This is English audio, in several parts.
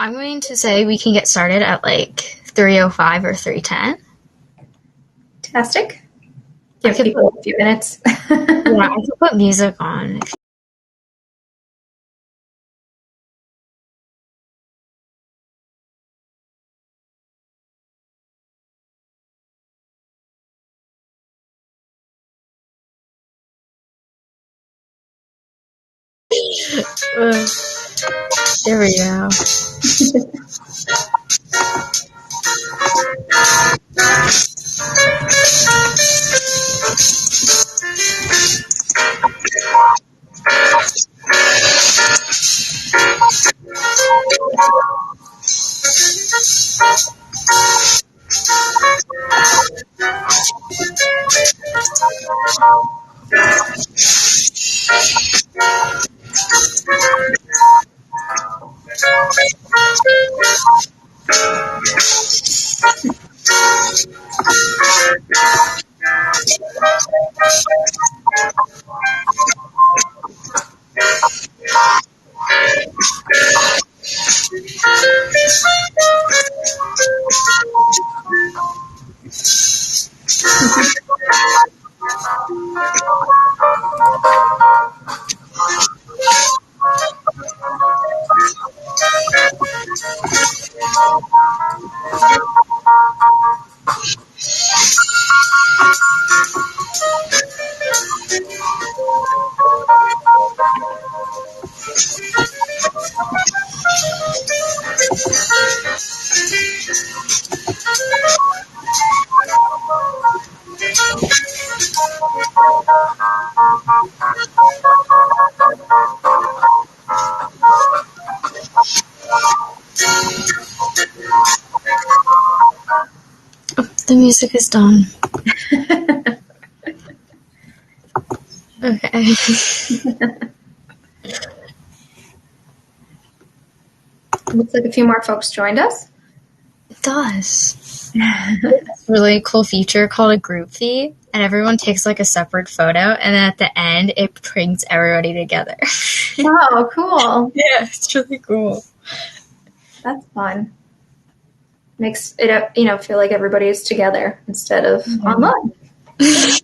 I'm going to say we can get started at like 3:05 or 3:10. Fantastic. Give people a few minutes. Yeah, I could put music on. There we go. The music is done. Okay. Looks like a few more folks joined us. It does. It's a really cool feature called a group feed, and everyone takes like a separate photo, and then at the end it brings everybody together. Oh, cool. Yeah, it's really cool. That's fun. Makes it, feel like everybody is together instead of online.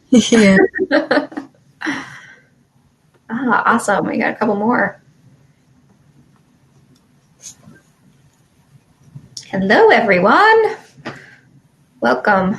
Yeah. Awesome. We got a couple more. Hello, everyone. Welcome.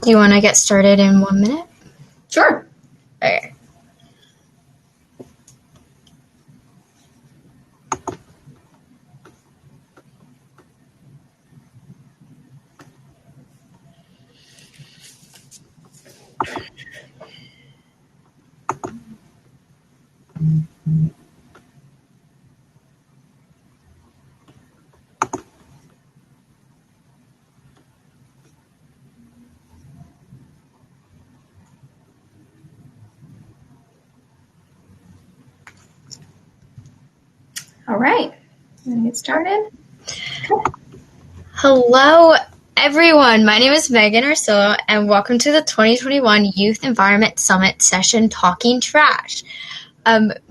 Do you want to get started in 1 minute? Sure. Okay. All right. Gonna get started. Hello, everyone. My name is Megan Ursillo, and welcome to the 2021 Youth Environment Summit session, Talking Trash.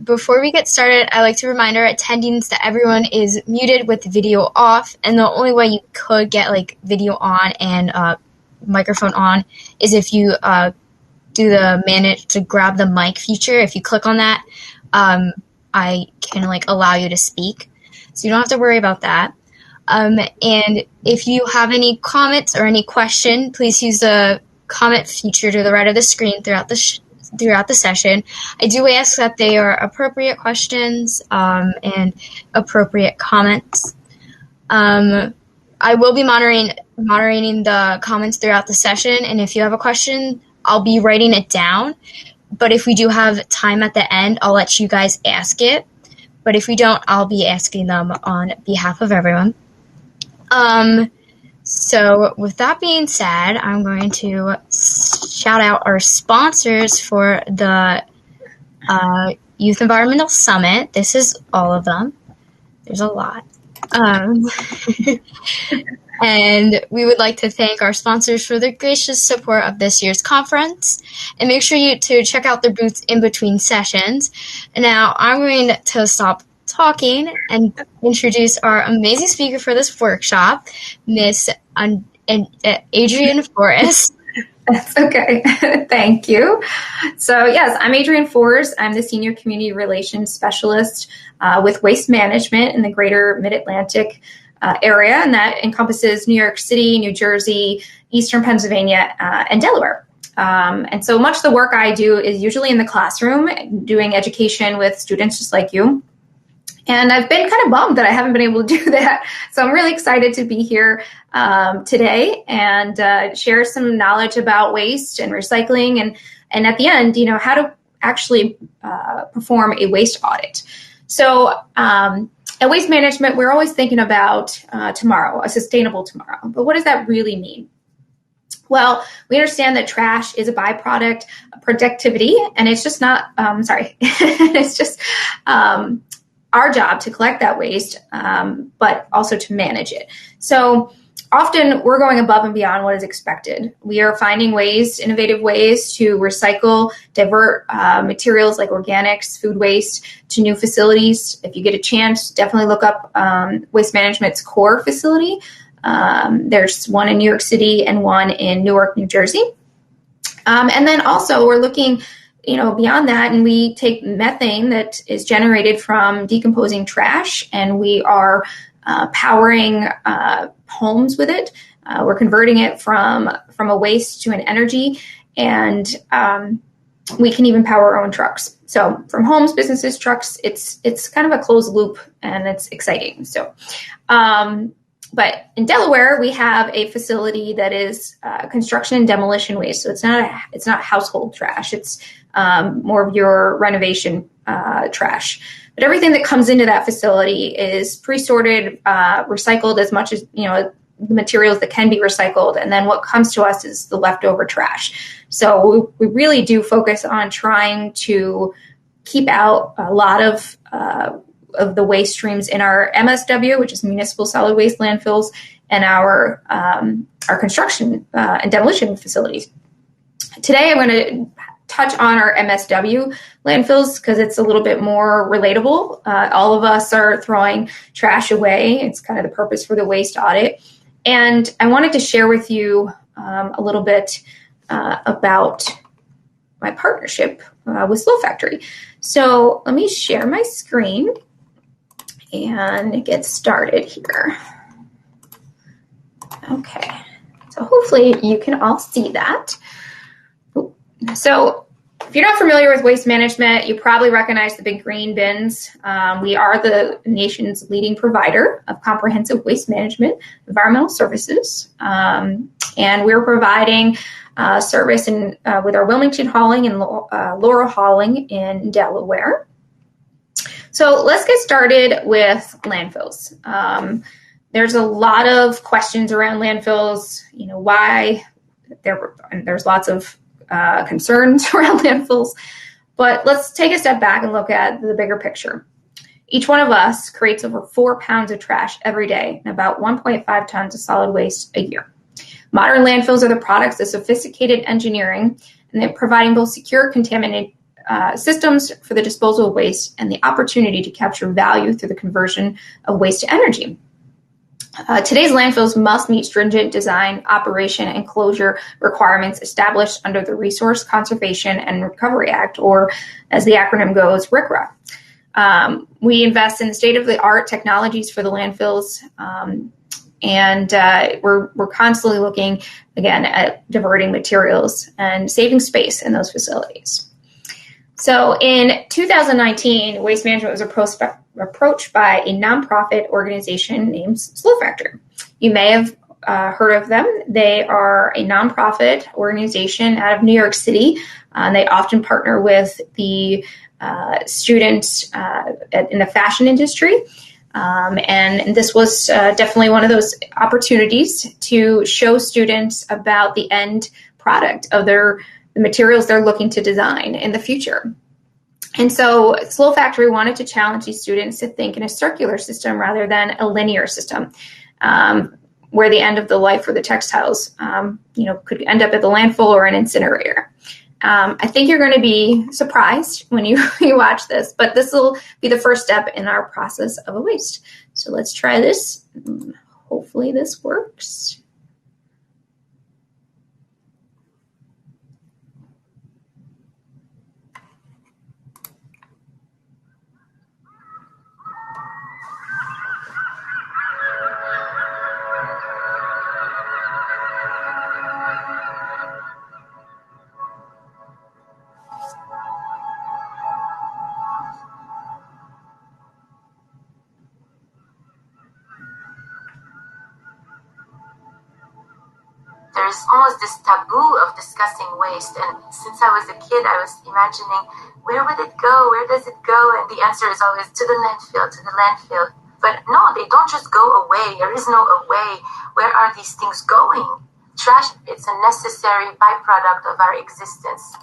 Before we get started, I'd like to remind our attendees that everyone is muted with video off, and the only way you could get like video on and microphone on is if you do the manage to grab the mic feature. If you click on that, I can like allow you to speak, so you don't have to worry about that. And if you have any comments or any question, please use the comment feature to the right of the screen throughout the throughout the session. I do ask that they are appropriate questions and appropriate comments. I will be moderating the comments throughout the session, and if you have a question, I'll be writing it down. But if we do have time at the end, I'll let you guys ask it. But if we don't, I'll be asking them on behalf of everyone. So with that being said, I'm going to shout out our sponsors for the Youth Environmental Summit. This is all of them. There's a lot. And we would like to thank our sponsors for their gracious support of this year's conference. And make sure to check out their booths in between sessions. And now I'm going to stop talking and introduce our amazing speaker for this workshop, Miss Adrienne Forrest. That's okay. Thank you. So yes, I'm Adrienne Forrest. I'm the Senior Community Relations Specialist with Waste Management in the Greater Mid-Atlantic area, and that encompasses New York City, New Jersey, Eastern Pennsylvania, and Delaware. And so much of the work I do is usually in the classroom, doing education with students just like you. And I've been kind of bummed that I haven't been able to do that. So I'm really excited to be here today and share some knowledge about waste and recycling, and at the end, how to actually perform a waste audit. So at Waste Management, we're always thinking about tomorrow, a sustainable tomorrow. But what does that really mean? Well, we understand that trash is a byproduct of productivity, and it's just not, it's just our job to collect that waste, but also to manage it. So often we're going above and beyond what is expected. We are finding ways, innovative ways to recycle, divert materials like organics, food waste to new facilities. If you get a chance, definitely look up Waste Management's core facility. There's one in New York City and one in Newark, New Jersey. And then also we're looking beyond that, and we take methane that is generated from decomposing trash, and we are powering homes with it. We're converting it from a waste to an energy, and we can even power our own trucks. So from homes, businesses, trucks, it's kind of a closed loop, and it's exciting. So, but in Delaware, we have a facility that is construction and demolition waste. So it's not household trash. It's more of your renovation trash. But everything that comes into that facility is pre-sorted, recycled as much as the materials that can be recycled, and then what comes to us is the leftover trash. So we really do focus on trying to keep out a lot of the waste streams in our MSW, which is municipal solid waste landfills, and our construction and demolition facilities. Today, I'm going to touch on our MSW landfills because it's a little bit more relatable. All of us are throwing trash away. It's kind of the purpose for the waste audit. And I wanted to share with you a little bit about my partnership with Slow Factory. So let me share my screen and get started here. Okay, so hopefully you can all see that. So if you're not familiar with waste management, you probably recognize the big green bins. We are the nation's leading provider of comprehensive waste management environmental services. And we're providing service with our Wilmington hauling and Laurel hauling in Delaware. So let's get started with landfills. There's a lot of questions around landfills, why there's lots of concerns around landfills, but let's take a step back and look at the bigger picture. Each one of us creates over 4 pounds of trash every day and about 1.5 tons of solid waste a year. Modern landfills are the products of sophisticated engineering, and they're providing both secure contaminated systems for the disposal of waste and the opportunity to capture value through the conversion of waste to energy. Today's landfills must meet stringent design, operation, and closure requirements established under the Resource Conservation and Recovery Act, or as the acronym goes, RCRA. We invest in state-of-the-art technologies for the landfills, and we're constantly looking, again, at diverting materials and saving space in those facilities. So in 2019, Waste Management was approached by a nonprofit organization named Slow Factor. You may have heard of them. They are a nonprofit organization out of New York City. And they often partner with the students in the fashion industry. And this was definitely one of those opportunities to show students about the end product of the materials they're looking to design in the future. And so Slow Factory wanted to challenge these students to think in a circular system rather than a linear system, where the end of the life for the textiles, could end up at the landfill or an incinerator. I think you're going to be surprised when you watch this, but this will be the first step in our process of a waste. So let's try this. Hopefully this works. There's almost this taboo of discussing waste, and since I was a kid, I was imagining, where would it go? Where does it go? And the answer is always to the landfill, to the landfill. But no, they don't just go away. There is no away. Where are these things going? Trash, it's a necessary byproduct of our existence.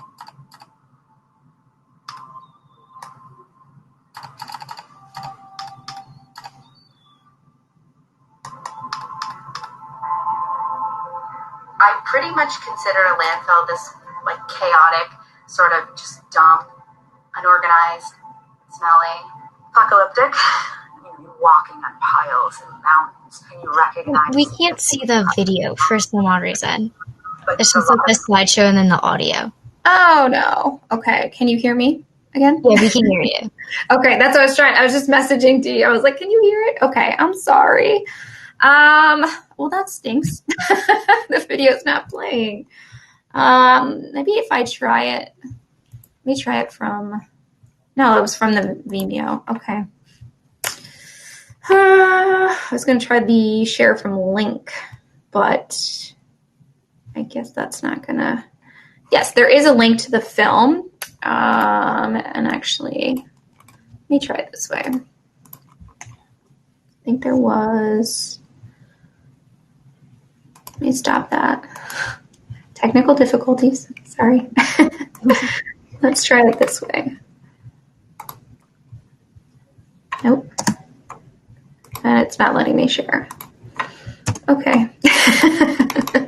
I pretty much consider a landfill this like chaotic, sort of just dump, unorganized, smelly, apocalyptic. You're walking on piles and mountains, and you recognize. We can't see the video for some odd reason. It's just like the slideshow and then the audio. Oh no. Okay. Can you hear me again? Yeah, we can hear you. Okay, that's what I was trying. I was just messaging to you. I was like, can you hear it? Okay, I'm sorry. Well, that stinks. The video's not playing. Maybe if I try it. Let me try it from. No, it was from the Vimeo. Okay. I was going to try the share from link, but I guess that's not going to. Yes, there is a link to the film. And actually, let me try it this way. I think there was. Let me stop that. Technical difficulties. Sorry. Let's try it this way. Nope. And it's not letting me share. Okay. It's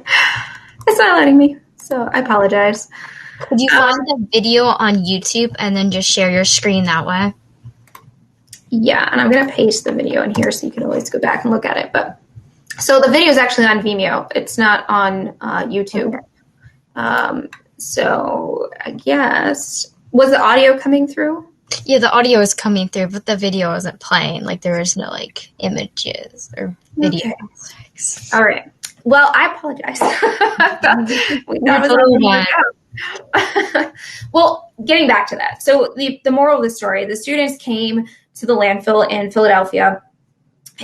not letting me, so I apologize. Could you find the video on YouTube and then just share your screen that way? Yeah, and I'm going to paste the video in here so you can always go back and look at it. But so the video is actually on Vimeo. It's not on YouTube. Okay. So I guess, was the audio coming through? Yeah, the audio was coming through, but the video wasn't playing. Like, there was no, like, images or video. Okay. All right. Well, I apologize. Well, getting back to that. So the moral of the story, the students came to the landfill in Philadelphia,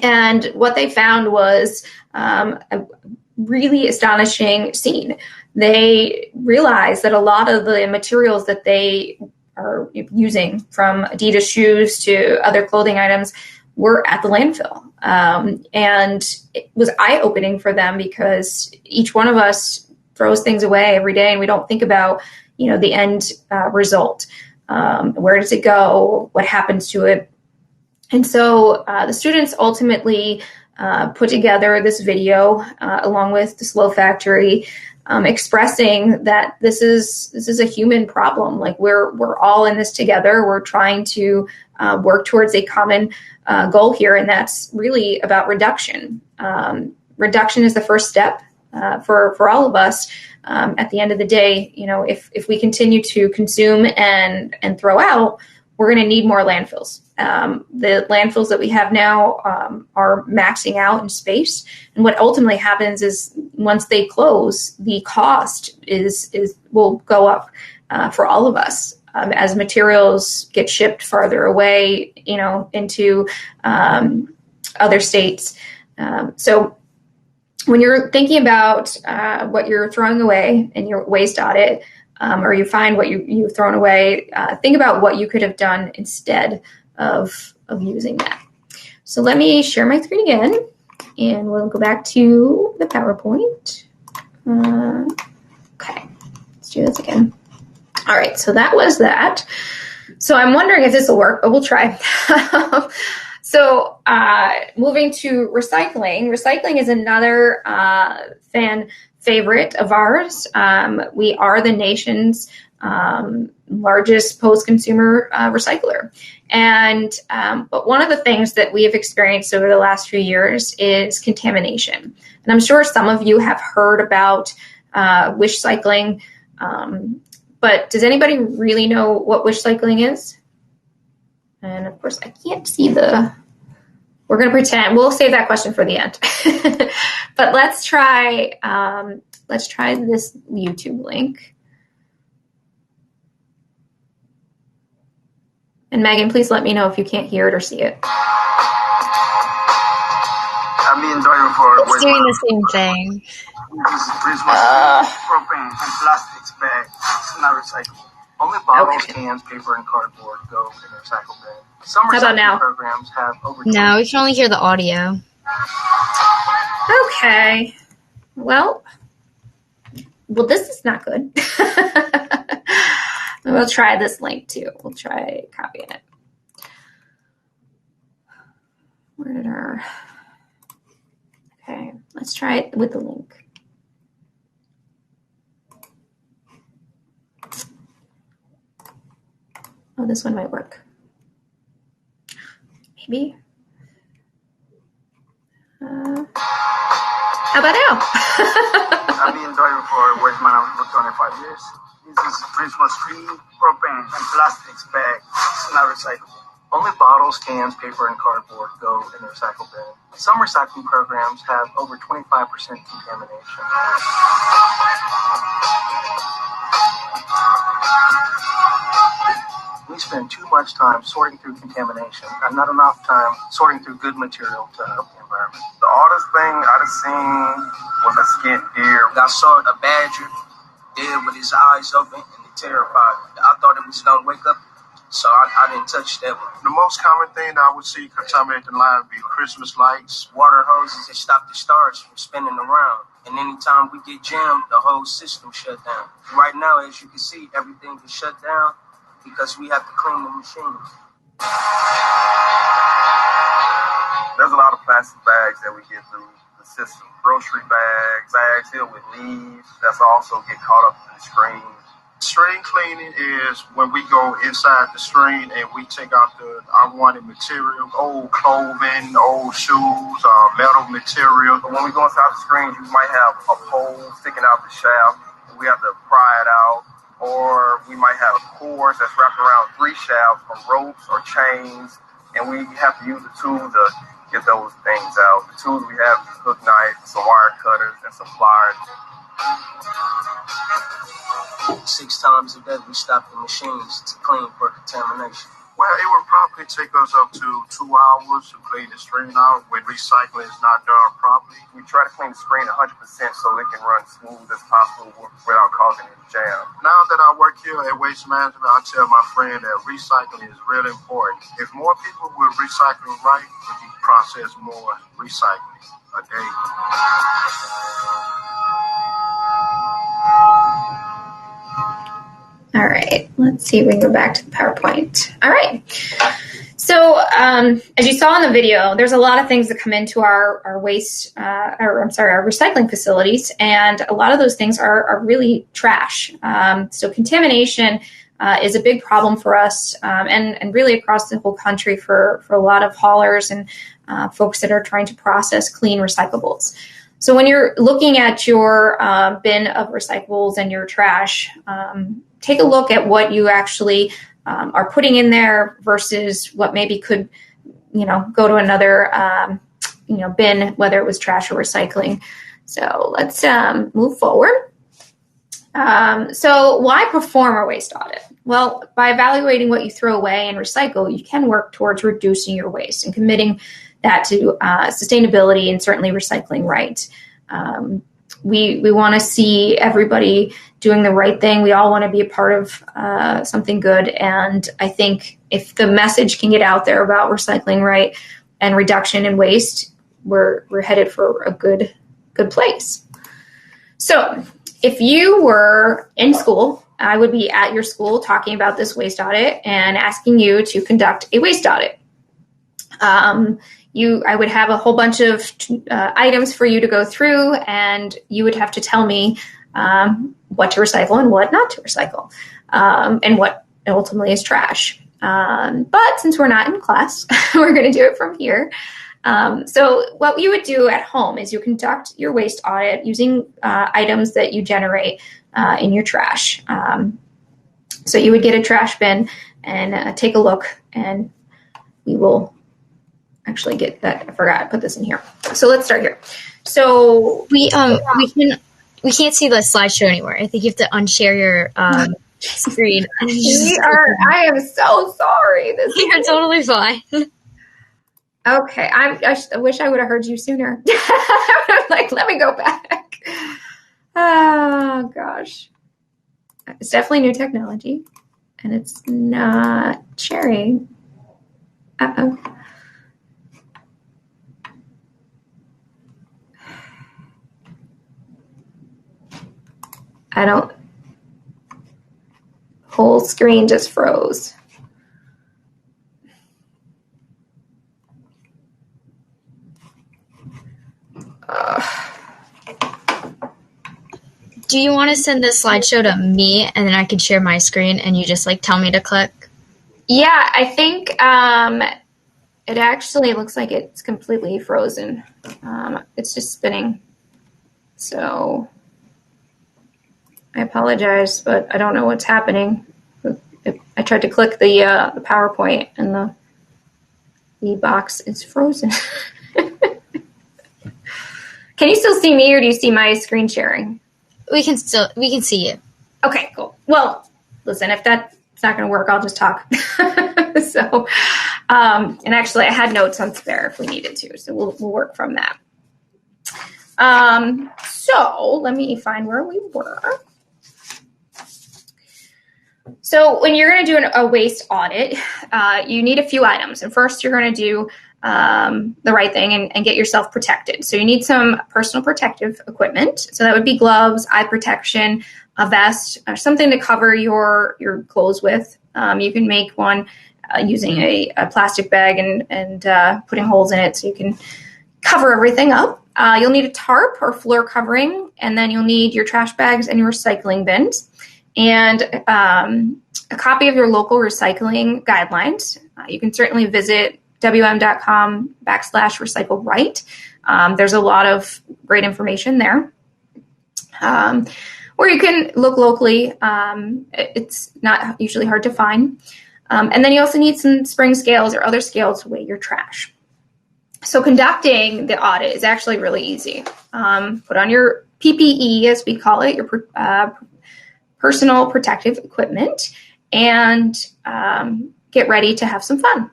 and what they found was a really astonishing scene. They realized that a lot of the materials that they are using, from Adidas shoes to other clothing items, were at the landfill. And it was eye-opening for them because each one of us throws things away every day and we don't think about, the end result. Where does it go? What happens to it? And so the students ultimately put together this video along with the Slow Factory, expressing that this is a human problem. Like we're all in this together. We're trying to work towards a common goal here, and that's really about reduction. Reduction is the first step for all of us. At the end of the day, if we continue to consume and throw out, we're going to need more landfills. The landfills that we have now are maxing out in space, and what ultimately happens is once they close, the cost will go up for all of us. as materials get shipped farther away, into other states. So when you're thinking about what you're throwing away in your waste audit, or you find what you've thrown away, think about what you could have done instead of using that. So let me share my screen again, and we'll go back to the PowerPoint. Okay, let's do this again. All right, so that was that. So I'm wondering if this will work, but we'll try. So moving to recycling. Recycling is another fan favorite of ours. We are the nation's largest post-consumer recycler. And but one of the things that we have experienced over the last few years is contamination. And I'm sure some of you have heard about wish cycling, but does anybody really know what wish cycling is? And of course, I can't see we're going to pretend, we'll save that question for the end. But let's try this YouTube link. And Megan, please let me know if you can't hear it or see it. I'm enjoying for It's doing the same thing. Propane and plastics bag. It's not recyclable. Only bottles, cans, paper, and cardboard go in the recycle bin. Some recycling programs have over. No, we can only hear the audio. Okay. Well, this is not good. We'll try this link too. We'll try copying it. Where did our... Okay, let's try it with the link. Oh, this one might work. Maybe. How about now? I've been driving for Waste Management for 25 years. This is Christmas tree, propane, and plastics bag. It's not recyclable. Only bottles, cans, paper, and cardboard go in the recycle bin. Some recycling programs have over 25% contamination. We spend too much time sorting through contamination and not enough time sorting through good material to help the environment. The oddest thing I've seen was a skint deer. I saw a badger dead with his eyes open and terrified. I thought it was going to wake up, so I didn't touch that one. The most common thing I would see contaminated line would be Christmas lights. Water hoses that stop the stars from spinning around. And anytime we get jammed, the whole system shut down. Right now, as you can see, everything is shut down because we have to clean the machines. There's a lot of plastic bags that we get through the system. Grocery bags, bags filled with leaves, that's also get caught up in the stream. Stream cleaning is when we go inside the stream and we take out the unwanted material, old clothing, old shoes, metal material. But when we go inside the stream, you might have a pole sticking out the shaft. We have to pry it out. Or we might have cords that's wrapped around 3 shafts or ropes or chains. And we have to use a tool to get those things out. The tools we have is hook knives, some wire cutters, and some pliers. 6 times a day, we stop the machines to clean for contamination. Well, it would probably take us up to 2 hours to clean the screen out when recycling is not done properly. We try to clean the screen 100% so it can run smooth as possible without causing any jam. Now that I work here at Waste Management, I tell my friend that recycling is really important. If more people would recycle right, we can process more recycling a day. All right, let's see if we can go back to the PowerPoint. All right. So as you saw in the video, there's a lot of things that come into our waste, our recycling facilities, and a lot of those things are really trash. So contamination is a big problem for us and really across the whole country for a lot of haulers and folks that are trying to process clean recyclables. So when you're looking at your bin of recyclables and your trash, take a look at what you actually are putting in there versus what maybe could, go to another, bin, whether it was trash or recycling. So let's move forward. So why perform a waste audit? Well, by evaluating what you throw away and recycle, you can work towards reducing your waste and committing that to sustainability and certainly recycling right. We want to see everybody doing the right thing. We all want to be a part of something good. And I think if the message can get out there about recycling right and reduction in waste, we're headed for a good place. So if you were in school, I would be at your school talking about this waste audit and asking you to conduct a waste audit. I would have a whole bunch of items for you to go through, and you would have to tell me what to recycle and what not to recycle, and what ultimately is trash. But since we're not in class, we're going to do it from here. So what you would do at home is you conduct your waste audit using items that you generate in your trash. So you would get a trash bin and take a look, and we will actually get that. I forgot to put this in here. So let's start here. So we can't see the slideshow anymore. I think you have to unshare your screen. I am so sorry. You're totally fine. Okay, I wish I would have heard you sooner. Like, let me go back. Oh, gosh. It's definitely new technology, and it's not sharing. Uh-oh. Whole screen just froze. Do you want to send this slideshow to me, and then I can share my screen, and you just tell me to click? Yeah, I think it actually looks like it's completely frozen. It's just spinning. So I apologize, but I don't know what's happening. I tried to click the PowerPoint, and the box is frozen. Can you still see me, or do you see my screen sharing? We can see you. Okay, cool. Well, listen, if that's not going to work, I'll just talk. So, and actually, I had notes on spare if we needed to, so we'll work from that. So let me find where we were. So when you're going to do a waste audit, you need a few items. And first, you're going to do the right thing and get yourself protected. So you need some personal protective equipment. So that would be gloves, eye protection, a vest, or something to cover your clothes with. You can make one using a plastic bag and putting holes in it so you can cover everything up. You'll need a tarp or floor covering, and then you'll need your trash bags and your recycling bins, and a copy of your local recycling guidelines. You can certainly visit wm.com/recycle right. There's a lot of great information there. Or you can look locally. It's not usually hard to find. And then you also need some spring scales or other scales to weigh your trash. So conducting the audit is actually really easy. Put on your PPE, as we call it, your personal protective equipment, and get ready to have some fun.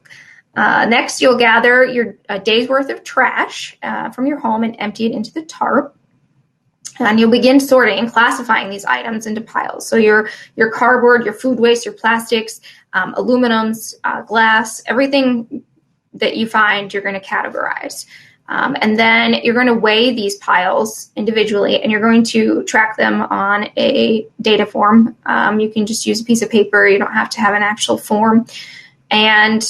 Next, you'll gather your day's worth of trash from your home and empty it into the tarp. And you'll begin sorting and classifying these items into piles. So your cardboard, your food waste, your plastics, aluminums, glass, everything that you find, you're going to categorize. And then you're going to weigh these piles individually, and you're going to track them on a data form. You can just use a piece of paper. You don't have to have an actual form. And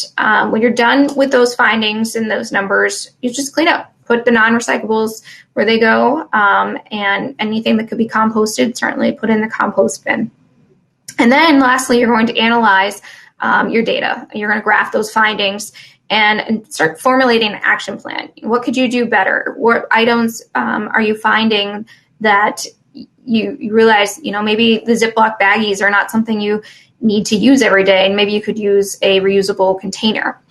when you're done with those findings and those numbers, you just clean up. Put the non-recyclables where they go, and anything that could be composted, certainly put in the compost bin. And then lastly, you're going to analyze your data. You're going to graph those findings and start formulating an action plan. What could you do better? What items are you finding that you realize, maybe the Ziploc baggies are not something you need to use every day, and maybe you could use a reusable container.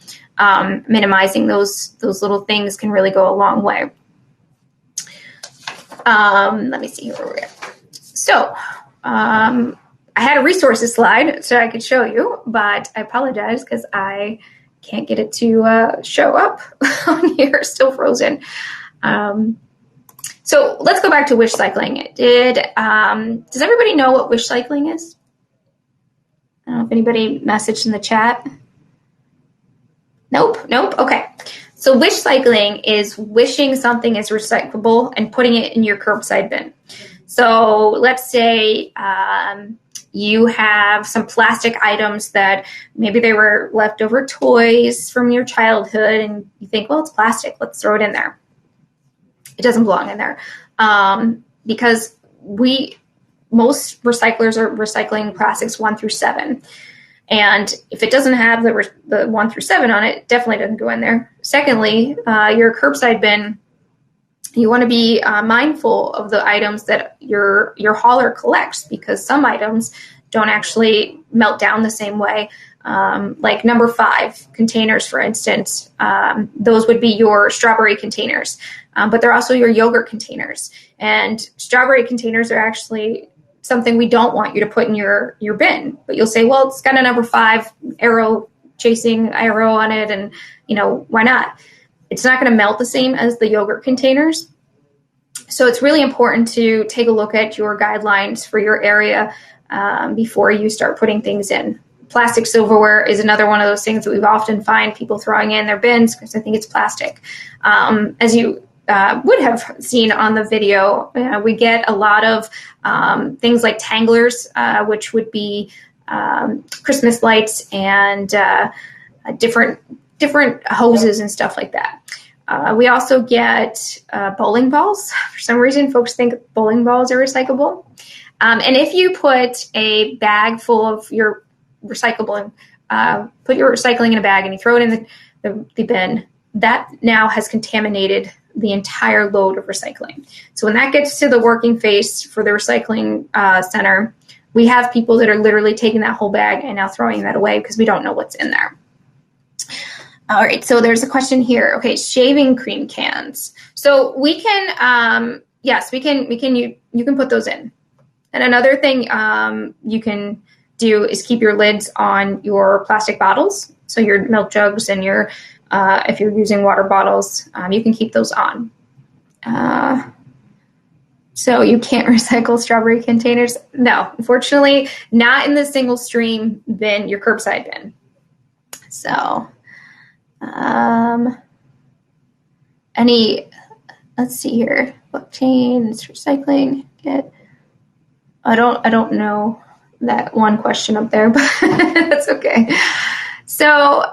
Minimizing those little things can really go a long way. Let me see where we're at. So I had a resources slide so I could show you, but I apologize because I can't get it to show up on here, still frozen. So let's go back to wish cycling. Does everybody know what wish cycling is? I don't know if anybody messaged in the chat. Nope. Okay. So wish cycling is wishing something is recyclable and putting it in your curbside bin. So let's say you have some plastic items that maybe they were leftover toys from your childhood, and you think, well, it's plastic, let's throw it in there. It doesn't belong in there because most recyclers are recycling plastics 1 through 7. And if it doesn't have the 1 through 7 on it, it definitely doesn't go in there. Secondly, your curbside bin, you want to be mindful of the items that your hauler collects, because some items don't actually melt down the same way. Like number 5 containers, for instance, those would be your strawberry containers, but they're also your yogurt containers. And strawberry containers are actually something we don't want you to put in your bin, but you'll say, well, it's got a number 5 chasing arrow on it, and why not? It's not going to melt the same as the yogurt containers. So it's really important to take a look at your guidelines for your area before you start putting things in. Plastic silverware is another one of those things that we often find people throwing in their bins because I think it's plastic. As you would have seen on the video, we get a lot of things like tanglers, which would be Christmas lights and different hoses and stuff like that. We also get bowling balls. For some reason, folks think bowling balls are recyclable. And if you put a bag full of your recycling, put your recycling in a bag and you throw it in the bin, that now has contaminated the entire load of recycling. So when that gets to the working face for the recycling center, we have people that are literally taking that whole bag and now throwing that away because we don't know what's in there. All right, so there's a question here. Okay, shaving cream cans. So we can, yes, you can put those in. And another thing you can do is keep your lids on your plastic bottles. So your milk jugs and your, if you're using water bottles, you can keep those on. So you can't recycle strawberry containers? No, unfortunately, not in the single stream bin, your curbside bin. So, let's see here, blockchain, recycling, I don't know that one question up there, but that's okay. So,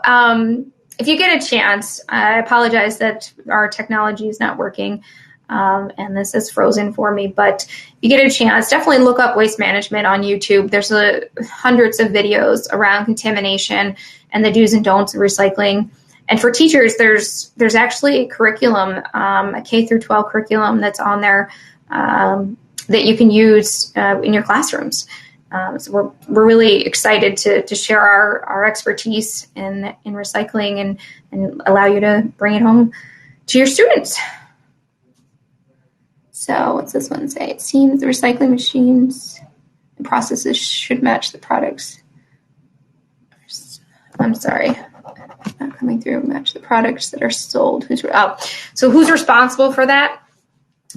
if you get a chance, I apologize that our technology is not working, and this is frozen for me, but if you get a chance, definitely look up waste management on YouTube. There's hundreds of videos around contamination and the do's and don'ts of recycling. And for teachers, there's actually a curriculum, a K through 12 curriculum that's on there that you can use in your classrooms. So we're really excited to share our expertise in recycling and allow you to bring it home to your students. So what's this one say? It seems the recycling machines and processes should match the products. I'm sorry, not coming through. Match the products that are sold. So who's responsible for that?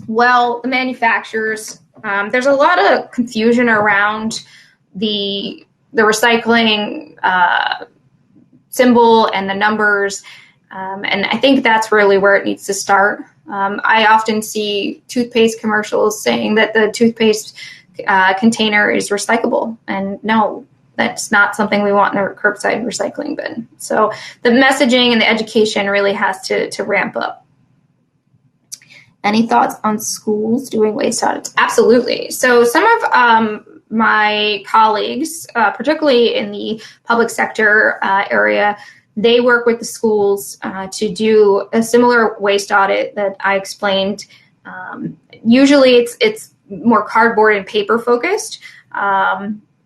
Well, the manufacturers. There's a lot of confusion around the recycling symbol and the numbers, and I think that's really where it needs to start. I often see toothpaste commercials saying that the toothpaste container is recyclable, and no, that's not something we want in a curbside recycling bin. So the messaging and the education really has to ramp up. Any thoughts on schools doing waste audits? Absolutely. So some of my colleagues, particularly in the public sector area, they work with the schools to do a similar waste audit that I explained. Usually it's more cardboard and paper focused.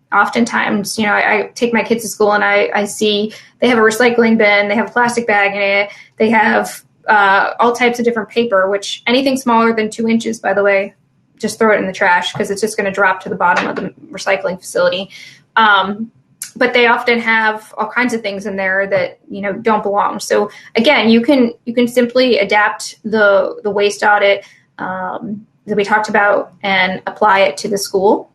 Oftentimes, I take my kids to school and I see they have a recycling bin, they have a plastic bag in it, they have all types of different paper, which anything smaller than 2 inches, by the way, just throw it in the trash because it's just going to drop to the bottom of the recycling facility. But they often have all kinds of things in there that, don't belong. So again, you can simply adapt the waste audit that we talked about and apply it to the school.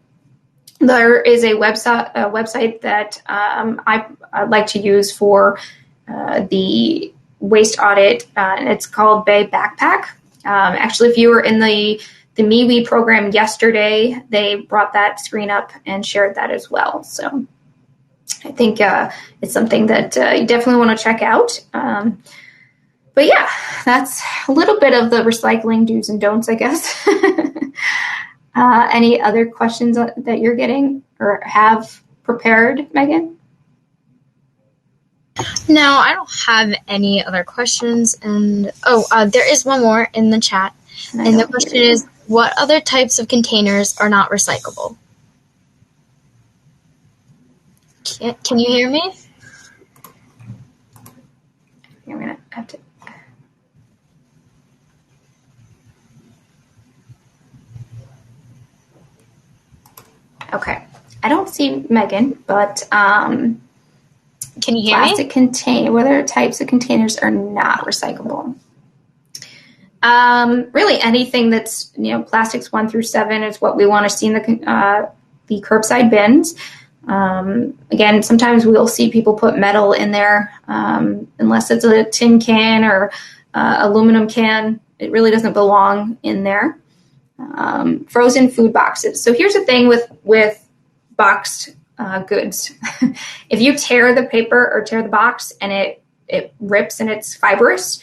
There is a website that I like to use for the waste audit, and it's called Bay Backpack. Actually, if you were in the MeWe program yesterday, they brought that screen up and shared that as well. So I think it's something that you definitely want to check out. But yeah, that's a little bit of the recycling do's and don'ts, I guess. Any other questions that you're getting or have prepared, Megan? No, I don't have any other questions. And there is one more in the chat. And the question is, what other types of containers are not recyclable? Can you hear me? I'm going to have to. Okay. I don't see Megan, but can you hear plastic me? Whether types of containers are not recyclable. Really anything that's, plastics 1 through 7 is what we want to see in the curbside bins. Again, sometimes we'll see people put metal in there, unless it's a tin can or aluminum can. It really doesn't belong in there. Frozen food boxes. So here's the thing with boxed goods. If you tear the paper or tear the box and it rips and it's fibrous,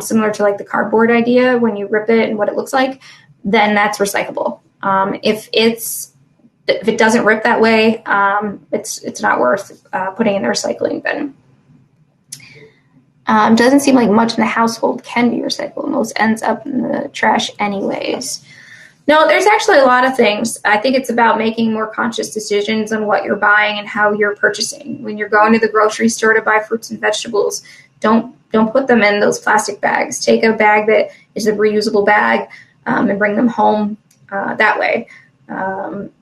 similar to like the cardboard idea when you rip it and what it looks like, then that's recyclable. If it doesn't rip that way, it's not worth putting in the recycling bin. Doesn't seem like much in the household can be recyclable. Most ends up in the trash anyways. No, there's actually a lot of things. I think it's about making more conscious decisions on what you're buying and how you're purchasing. When you're going to the grocery store to buy fruits and vegetables, don't put them in those plastic bags. Take a bag that is a reusable bag and bring them home that way.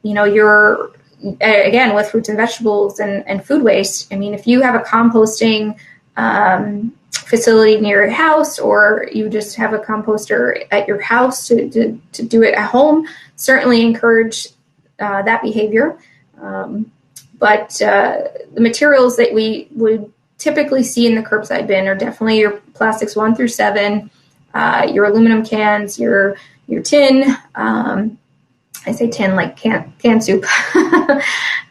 You're, again, with fruits and vegetables and food waste, I mean, if you have a composting facility near your house, or you just have a composter at your house to do it at home, certainly encourage that behavior. But the materials that we would typically see in the curbside bin are definitely your plastics 1 through 7, your aluminum cans, your tin. I say tin like can soup,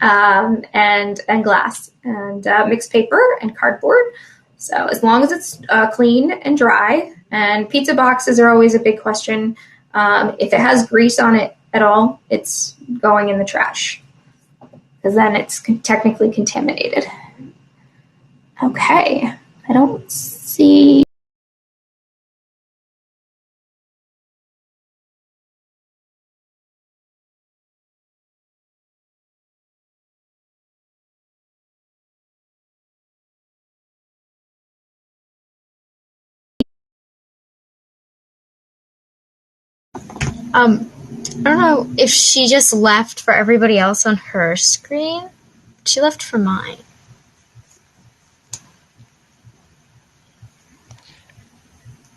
and glass, and mixed paper and cardboard. So as long as it's clean and dry, and pizza boxes are always a big question. If it has grease on it at all, it's going in the trash, because then it's technically contaminated. Okay, I don't see. I don't know if she just left for everybody else on her screen. She left for mine.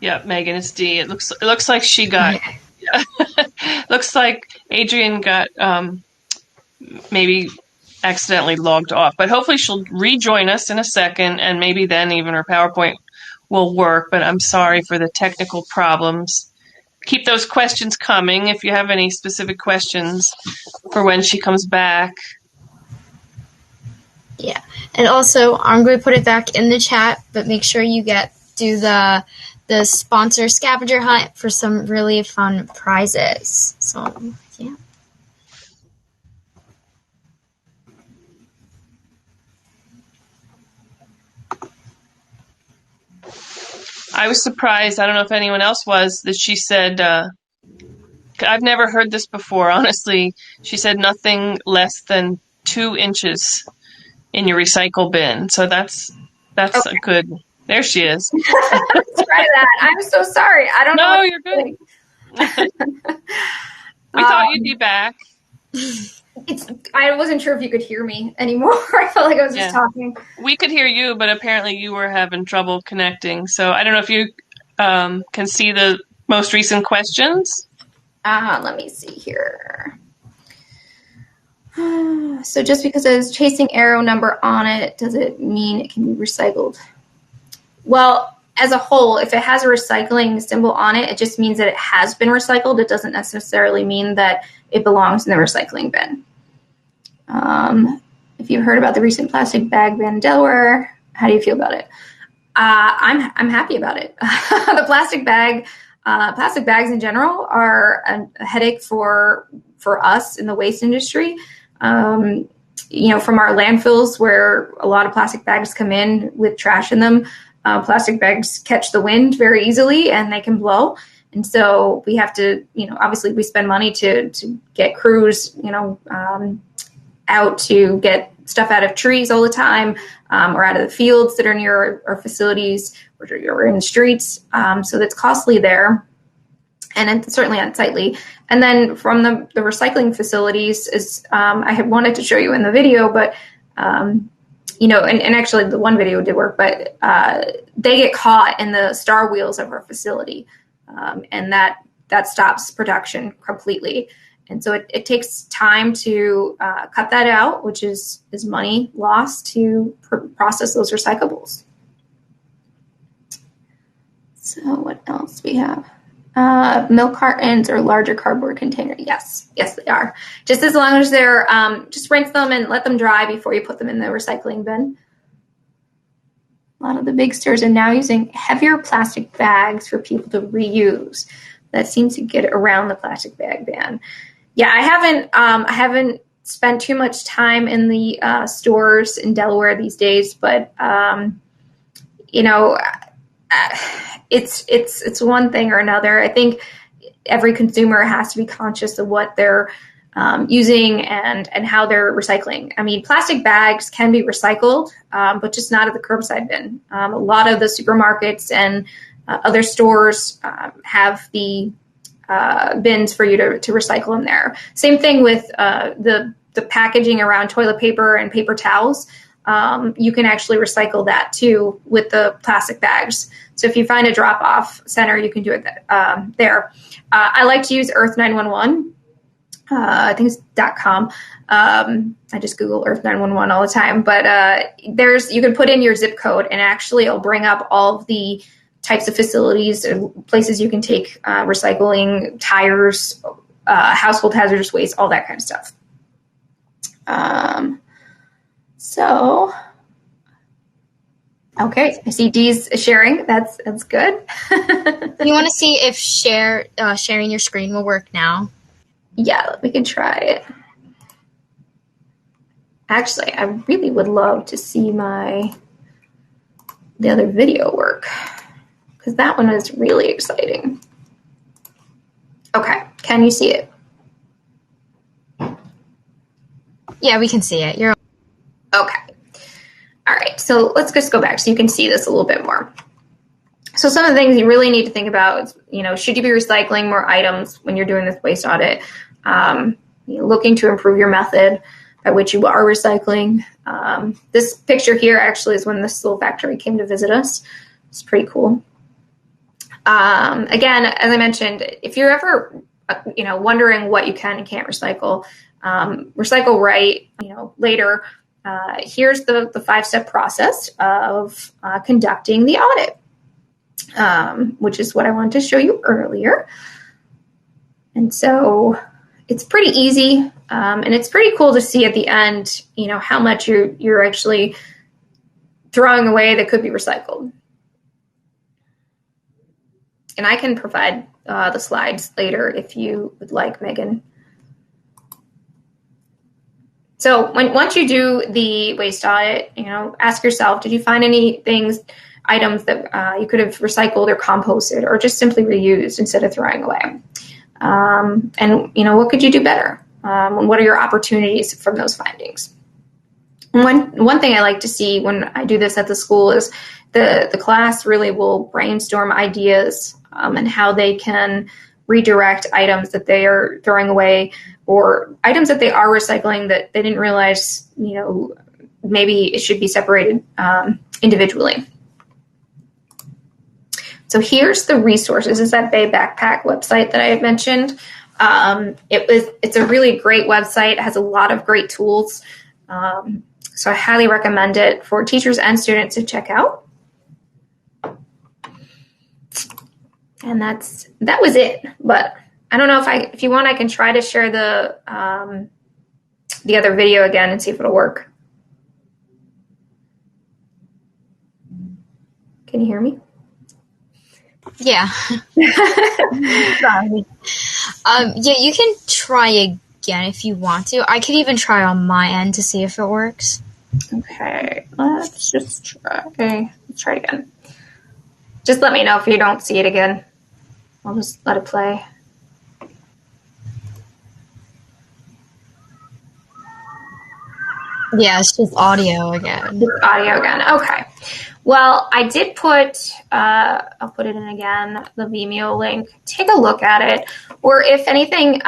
Yeah, Megan, it's Dee. It looks like she got. Yeah. Looks like Adrienne got maybe accidentally logged off, but hopefully she'll rejoin us in a second, and maybe then even her PowerPoint will work. But I'm sorry for the technical problems. Keep those questions coming if you have any specific questions for when she comes back. Yeah, and also I'm going to put it back in the chat, but make sure you do the sponsor scavenger hunt for some really fun prizes. So yeah. I was surprised, I don't know if anyone else was, that she said, I've never heard this before, honestly. She said nothing less than 2 inches in your recycle bin. So that's okay. A good, there she is. Let's try that. I'm so sorry. I don't know. No, you're good. We thought you'd be back. I wasn't sure if you could hear me anymore. I felt like I was just talking. We could hear you, but apparently you were having trouble connecting. So I don't know if you can see the most recent questions. Let me see here. So just because it has chasing arrow number on it, does it mean it can be recycled? Well, as a whole, if it has a recycling symbol on it, it just means that it has been recycled. It doesn't necessarily mean that it belongs in the recycling bin. If you've heard about the recent plastic bag ban in Delaware, how do you feel about it? I'm happy about it. The plastic bags in general are a headache for us in the waste industry. From our landfills where a lot of plastic bags come in with trash in them, plastic bags catch the wind very easily and they can blow. And so we have to, obviously we spend money to get crews, out to get stuff out of trees all the time, or out of the fields that are near our facilities or in the streets. So that's costly there. And it's certainly unsightly. And then from the recycling facilities, I had wanted to show you in the video, but, and actually the one video did work, but they get caught in the star wheels of our facility. And that stops production completely. And so it takes time to cut that out, which is money lost to process those recyclables. So what else we have? Milk cartons or larger cardboard container. Yes, they are. Just as long as they're, just rinse them and let them dry before you put them in the recycling bin. A lot of the big stores are now using heavier plastic bags for people to reuse. That seems to get around the plastic bag ban. Yeah, I haven't spent too much time in the stores in Delaware these days, but it's one thing or another. I think every consumer has to be conscious of what they're using and how they're recycling. I mean, plastic bags can be recycled, but just not at the curbside bin. A lot of the supermarkets and other stores have the bins for you to recycle in there. Same thing with the packaging around toilet paper and paper towels. You can actually recycle that too with the plastic bags. So if you find a drop-off center, you can do it there. I like to use Earth 911. I think it's .com. I just Google Earth 911 all the time. But you can put in your zip code, and actually it'll bring up all of the types of facilities or places you can take recycling, tires, household hazardous waste, all that kind of stuff. Okay, I see Dee's sharing. That's good. You want to see if sharing your screen will work now? Yeah, we can try it. Actually, I really would love to see the other video work, because that one is really exciting. Okay, can you see it? Yeah, we can see it. You're okay. All right, so let's just go back so you can see this a little bit more. So some of the things you really need to think about is, should you be recycling more items when you're doing this waste audit? Looking to improve your method by which you are recycling. This picture here actually is when the Slow factory came to visit us. It's pretty cool. Again, as I mentioned, if you're ever, wondering what you can and can't recycle, recycle right, later. Here's the 5-step process of conducting the audit, which is what I wanted to show you earlier. And so it's pretty easy, and it's pretty cool to see at the end, how much you're actually throwing away that could be recycled. And I can provide the slides later if you would like, Megan. So once you do the waste audit, ask yourself, did you find any items that you could have recycled or composted or just simply reused instead of throwing away? And what could you do better? What are your opportunities from those findings? One thing I like to see when I do this at the school is the class really will brainstorm ideas and how they can redirect items that they are throwing away or items that they are recycling that they didn't realize, maybe it should be separated individually. So here's the resources. It's that Bay Backpack website that I had mentioned. It's a really great website. It has a lot of great tools. So I highly recommend it for teachers and students to check out. And that was it. But I don't know if you want, I can try to share the other video again and see if it'll work. Can you hear me? Yeah. Sorry. Yeah, you can try again if you want to. I could even try on my end to see if it works. Okay, let's just try. Okay, let's try it again. Just let me know if you don't see it again. I'll just let it play. Yeah, it's just audio again. It's audio again. Okay. Well, I did put, I'll put it in again, the Vimeo link. Take a look at it. Or if anything,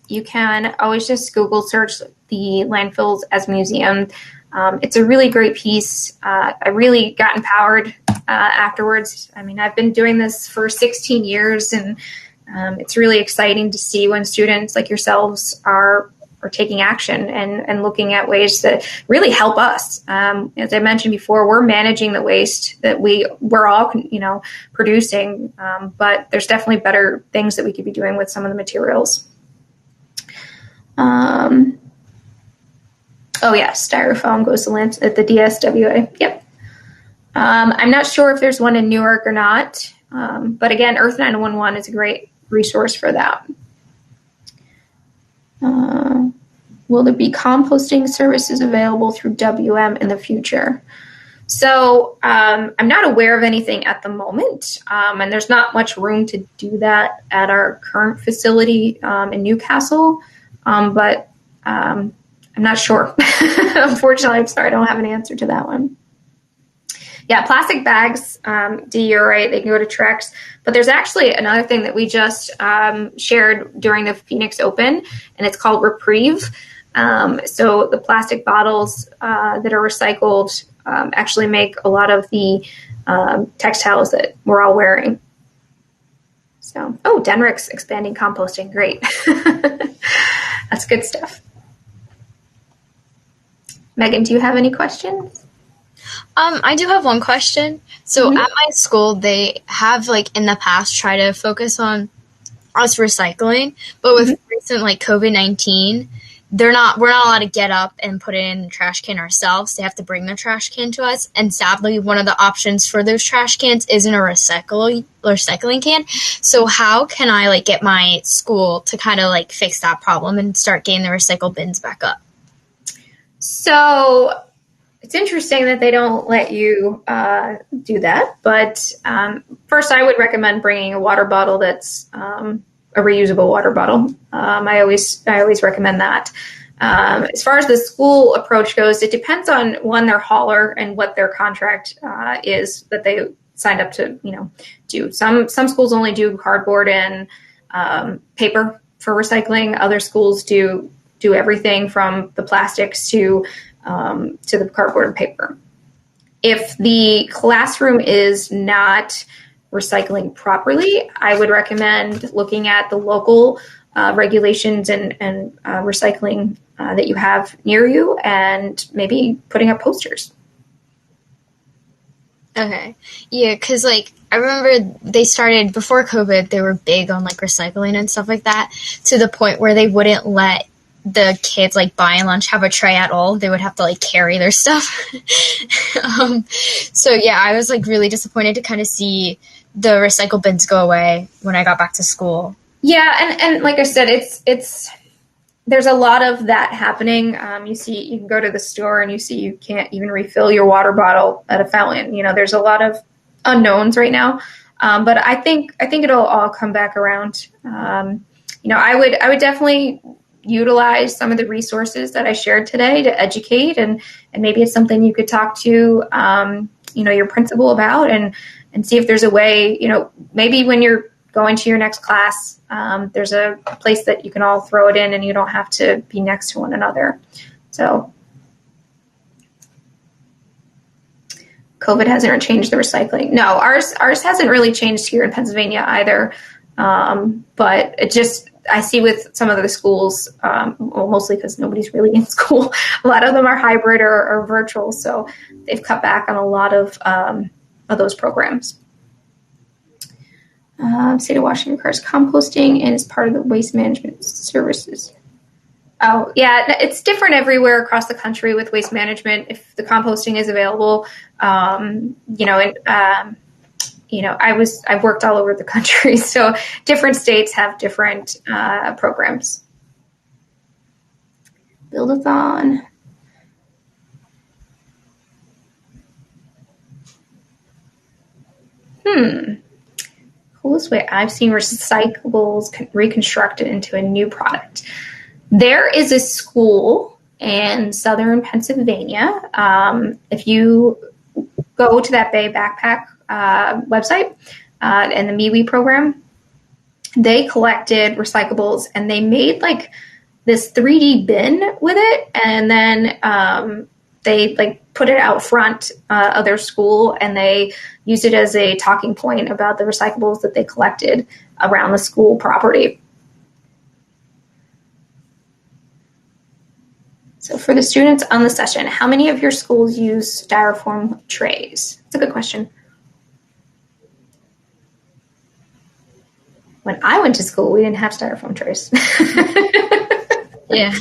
you can always just Google search the landfills as museum. It's a really great piece. I really got empowered afterwards. I mean, I've been doing this for 16 years, and it's really exciting to see when students like yourselves are taking action and looking at ways that really help us. As I mentioned before, we're managing the waste that we're all, producing, but there's definitely better things that we could be doing with some of the materials. Oh yeah, styrofoam goes to land at the DSWA. Yep. I'm not sure if there's one in Newark or not, but again, Earth 911 is a great resource for that. Will there be composting services available through WM in the future? So I'm not aware of anything at the moment, and there's not much room to do that at our current facility in Newcastle, but I'm not sure. Unfortunately, I'm sorry, I don't have an answer to that one. Yeah, plastic bags, Dee, you're right, they can go to Trex. But there's actually another thing that we just shared during the Phoenix Open, and it's called Reprieve. So the plastic bottles that are recycled actually make a lot of the textiles that we're all wearing. So, Denrick's expanding composting, great. That's good stuff. Megan, do you have any questions? I do have one question. So at my school, they have in the past tried to focus on us recycling, but with recent COVID-19, we're not allowed to get up and put it in the trash can ourselves. They have to bring the trash can to us. And sadly, one of the options for those trash cans isn't a recycling can. So how can I get my school to kind of fix that problem and start getting the recycle bins back up? So it's interesting that they don't let you do that. But first, I would recommend bringing a water bottle that's a reusable water bottle. I always recommend that. As far as the school approach goes, it depends on their hauler and what their contract is that they signed up to do. Some schools only do cardboard and paper for recycling. Other schools do everything from the plastics to the cardboard and paper. If the classroom is not recycling properly, I would recommend looking at the local regulations and recycling that you have near you and maybe putting up posters. Okay. Yeah, because I remember they started before COVID, they were big on recycling and stuff like that, to the point where they wouldn't let the kids buying lunch have a tray at all. They would have to carry their stuff. So yeah, I was really disappointed to kind of see the recycle bins go away when I got back to school. Yeah, and like I said, it's there's a lot of that happening. You can go to the store and you see you can't even refill your water bottle at a fountain. There's a lot of unknowns right now, but I think it'll all come back around. I would definitely utilize some of the resources that I shared today to educate, and maybe it's something you could talk to your principal about and see if there's a way, maybe when you're going to your next class, there's a place that you can all throw it in and you don't have to be next to one another. So COVID hasn't changed the recycling. No, ours hasn't really changed here in Pennsylvania either. But it just, I see with some of the schools, mostly because nobody's really in school, a lot of them are hybrid or virtual. So they've cut back on a lot of those programs. State of Washington requires composting and is part of the waste management services. Oh, yeah, it's different everywhere across the country with waste management. If the composting is available, I've worked all over the country, so different states have different programs. Build-a-thon. Coolest way I've seen recyclables reconstructed into a new product. There is a school in southern Pennsylvania. If you go to that Bay Backpack website and the MeWe program, they collected recyclables and they made like this 3D bin with it, and then they like put it out front of their school, and they used it as a talking point about the recyclables that they collected around the school property. So for the students on the session, how many of your schools use styrofoam trays? That's a good question. When I went to school, we didn't have styrofoam trays. Yeah.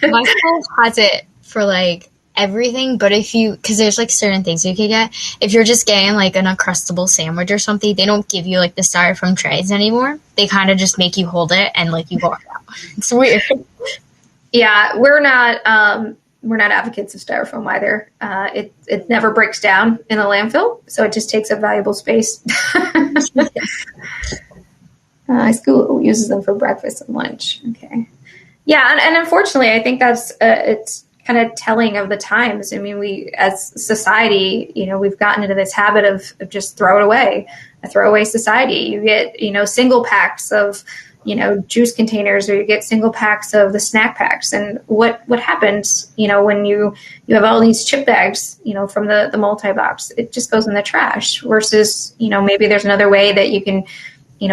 My school has it for like everything, but because there's like certain things you could get. If you're just getting like an Uncrustable sandwich or something, they don't give you like the styrofoam trays anymore. They kind of just make you hold it and like you walk out. It's weird. Yeah, we're not advocates of styrofoam either. It never breaks down in a landfill, so it just takes up valuable space. School uses them for breakfast and lunch. Okay. Yeah, and unfortunately, I think that's it's kind of telling of the times. I mean, we as society, we've gotten into this habit of just throw it away, a throwaway society. You get, single packs of, juice containers, or you get single packs of the snack packs. And what happens, when you have all these chip bags, from the multi-box, it just goes in the trash versus, maybe there's another way that you can,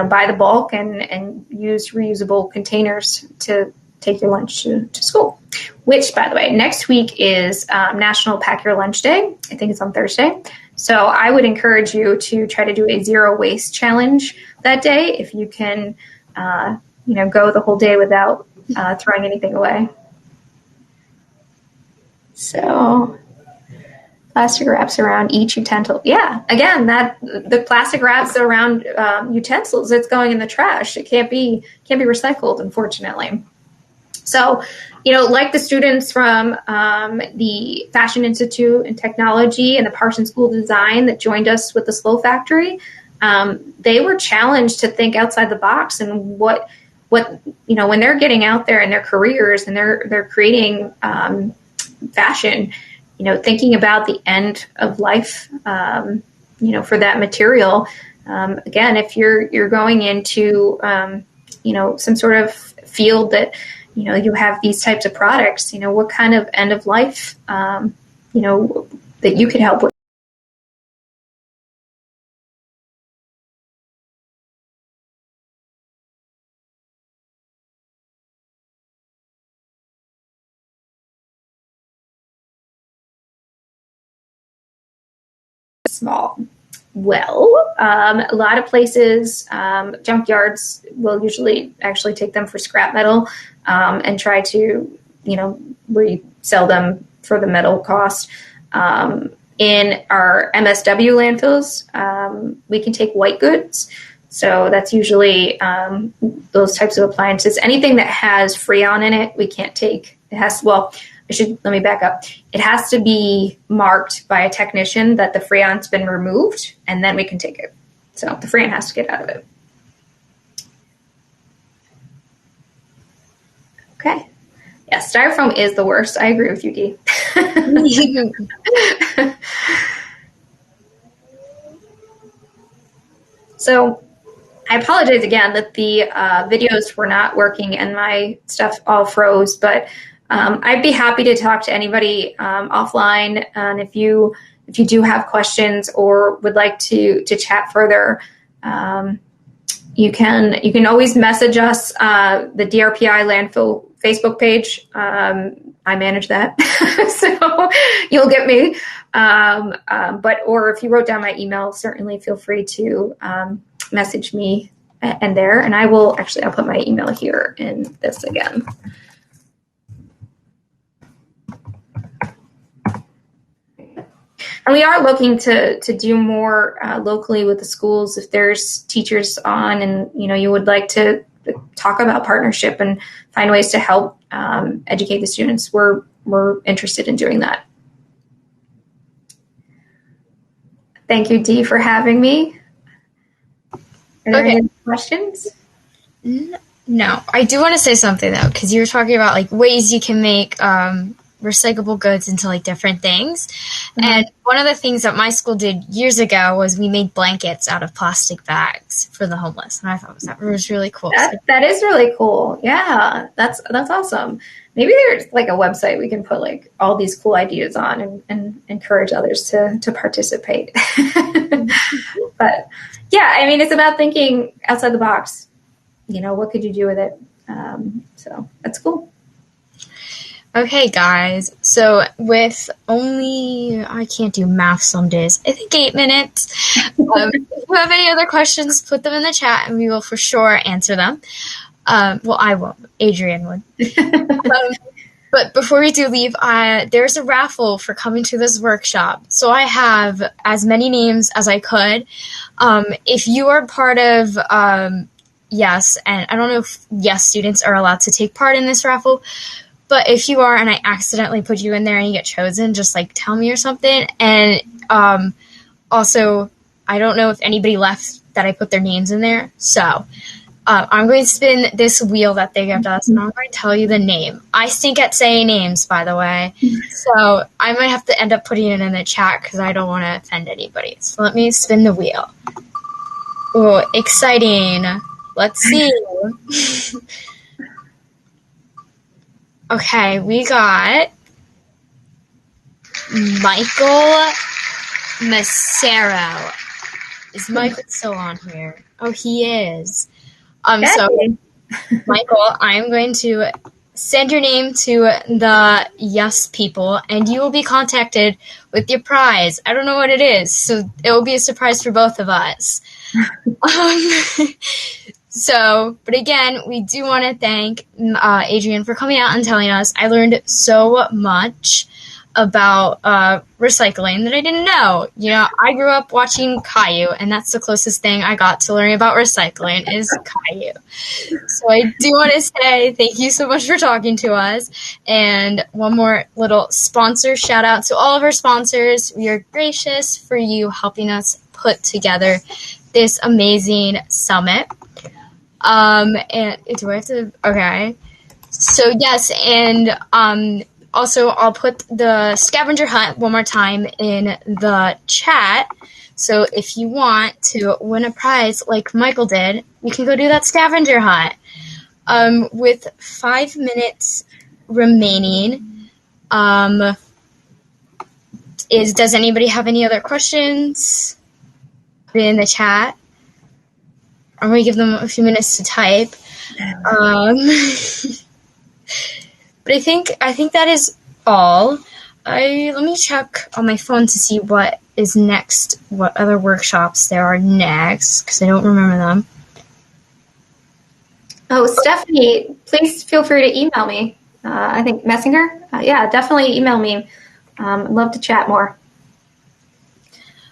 buy the bulk and use reusable containers to take your lunch to school, which, by the way, next week is National Pack Your Lunch Day. I think it's on Thursday. So I would encourage you to try to do a zero waste challenge that day if you can, go the whole day without throwing anything away. So plastic wraps around each utensil. Yeah, again, the plastic wraps around utensils, it's going in the trash. It can't be recycled, unfortunately. So, like the students from the Fashion Institute and Technology and the Parsons School of Design that joined us with the Slow Factory, they were challenged to think outside the box and what when they're getting out there in their careers and they're creating fashion, thinking about the end of life, for that material. Again, if you're going into, some sort of field that, you have these types of products, what kind of end of life, that you could help with. Small. Well, a lot of places, junkyards will usually actually take them for scrap metal and try to, resell them for the metal cost. In our MSW landfills, we can take white goods. So that's usually those types of appliances. Anything that has Freon in it, we can't take. Let me back up. It has to be marked by a technician that the Freon's been removed, and then we can take it. So the Freon has to get out of it. Okay. Yeah, styrofoam is the worst. I agree with you, Dee. So I apologize again that the videos were not working and my stuff all froze, but I'd be happy to talk to anybody offline. And if you do have questions or would like to chat further, you can always message us, the DRPI landfill Facebook page. I manage that, so you'll get me. Or if you wrote down my email, certainly feel free to message me and there. And I'll put my email here in this again. And we are looking to do more locally with the schools. If there's teachers on and, you would like to talk about partnership and find ways to help educate the students, we're interested in doing that. Thank you, Dee, for having me. Are there any questions? No, I do want to say something though, because you were talking about like ways you can make recyclable goods into like different things. Mm-hmm. And one of the things that my school did years ago was we made blankets out of plastic bags for the homeless. And I thought that was really cool. That is really cool. Yeah, that's awesome. Maybe there's like a website we can put like all these cool ideas on and encourage others to participate. But yeah, I mean, it's about thinking outside the box. What could you do with it? So that's cool. Okay, guys. So with only, I can't do math some days, I think 8 minutes. If you have any other questions, put them in the chat and we will for sure answer them. Well, I won't. Adrian would. But before we do leave, there's a raffle for coming to this workshop. So I have as many names as I could. If you are part of Yes, and I don't know if Yes students are allowed to take part in this raffle, but if you are and I accidentally put you in there and you get chosen, just like tell me or something. And also, I don't know if anybody left that I put their names in there. So I'm going to spin this wheel that they gave us, and I'm going to tell you the name. I stink at saying names, by the way. So I might have to end up putting it in the chat because I don't want to offend anybody. So let me spin the wheel. Oh, exciting. Let's see. Okay, we got Michael Massaro. Is Michael still on here? Oh, he is. So, Michael, I'm going to send your name to the Yes people, and you will be contacted with your prize. I don't know what it is, so it will be a surprise for both of us. But again, we do want to thank Adrian for coming out and telling us. I learned so much about recycling that I didn't know. I grew up watching Caillou, and that's the closest thing I got to learning about recycling is Caillou. So I do want to say thank you so much for talking to us. And one more little sponsor shout out to all of our sponsors. We are gracious for you helping us put together this amazing summit. And do I have to? Okay. So yes, and also I'll put the scavenger hunt one more time in the chat. So if you want to win a prize like Michael did, you can go do that scavenger hunt. With 5 minutes remaining, does anybody have any other questions? Put it in the chat. I'm going to give them a few minutes to type. But I think that is all. Let me check on my phone to see what is next, what other workshops there are next, because I don't remember them. Oh, Stephanie, please feel free to email me. I think Messenger? Yeah, definitely email me. I'd love to chat more.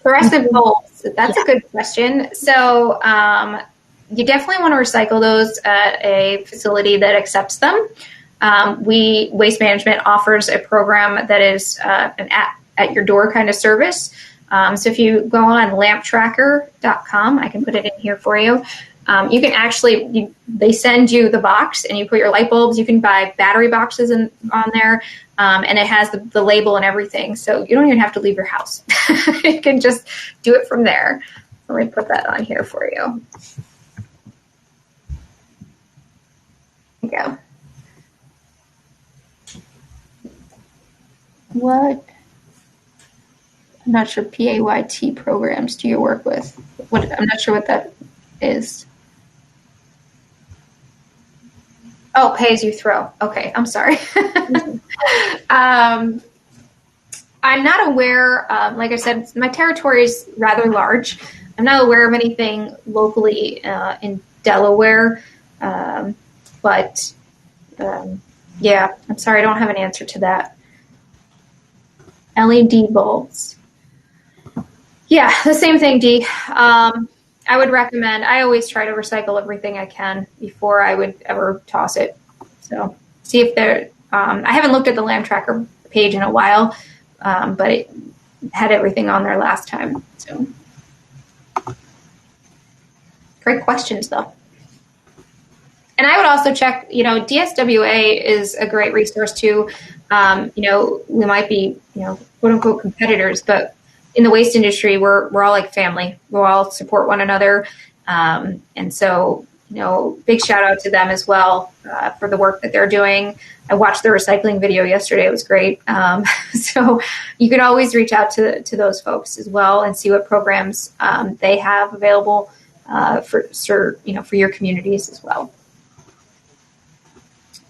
Fluorescent bulbs, that's a good question. So you definitely want to recycle those at a facility that accepts them. Waste Management offers a program that is an at your door kind of service. So if you go on lamptracker.com, I can put it in here for you. You can actually, they send you the box and you put your light bulbs. You can buy battery boxes on there, and it has the label and everything. So you don't even have to leave your house. You can just do it from there. Let me put that on here for you. you go. What? I'm not sure. PAYT programs do you work with? What? I'm not sure what that is. Oh, pay as you throw. Okay, I'm sorry. I'm not aware. Like I said, my territory is rather large. I'm not aware of anything locally in Delaware, but yeah, I'm sorry, I don't have an answer to that. LED bulbs. Yeah, the same thing, Dee. I would recommend, I always try to recycle everything I can before I would ever toss it. So see if there, I haven't looked at the Lamb Tracker page in a while, but it had everything on there last time. So great questions though. And I would also check, DSWA is a great resource too. We might be, quote unquote competitors, but in the waste industry, we're all like family. We all support one another. And so, big shout out to them as well for the work that they're doing. I watched their recycling video yesterday. It was great. So you can always reach out to those folks as well and see what programs they have available for your communities as well.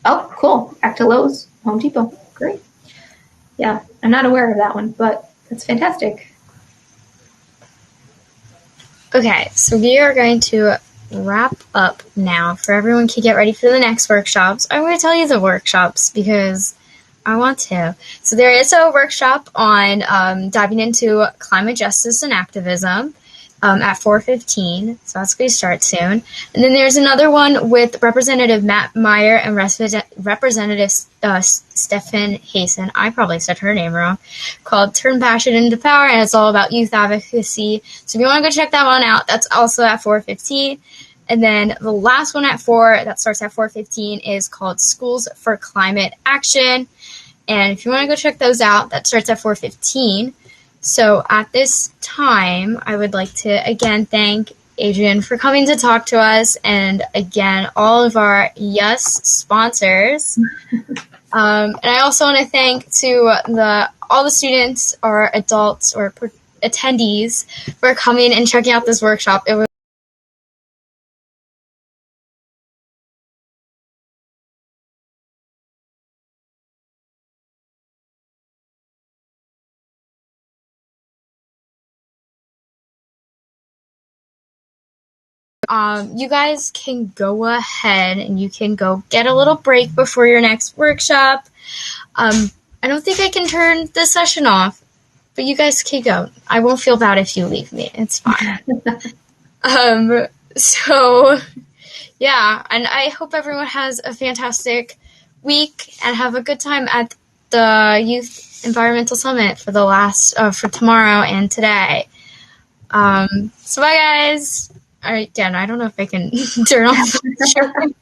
Oh, cool. Back to Lowe's, Home Depot. Great. Yeah, I'm not aware of that one, but that's fantastic. Okay, so we are going to wrap up now. For everyone to get ready for the next workshops, I'm going to tell you the workshops because I want to. So there is a workshop on diving into climate justice and activism at 4:15, so that's going to start soon. And then there's another one with Representative Matt Meyer and Representative Stephen Hasen. I probably said her name wrong. Called Turn Passion into Power, and it's all about youth advocacy. So if you want to go check that one out, that's also at 4:15. And then the last one at 4, that starts at 4:15, is called Schools for Climate Action. And if you want to go check those out, that starts at 4:15. So at this time, I would like to again thank Adrian for coming to talk to us, and again, all of our sponsors. And I also want to thank all the students or adults or attendees for coming and checking out this workshop. It was you guys can go ahead and you can go get a little break before your next workshop. I don't think I can turn the session off, but you guys can go. I won't feel bad if you leave me. It's fine. So, yeah, and I hope everyone has a fantastic week and have a good time at the Youth Environmental Summit for for tomorrow and today. So bye, guys. All right, Dan, I don't know if I can turn off the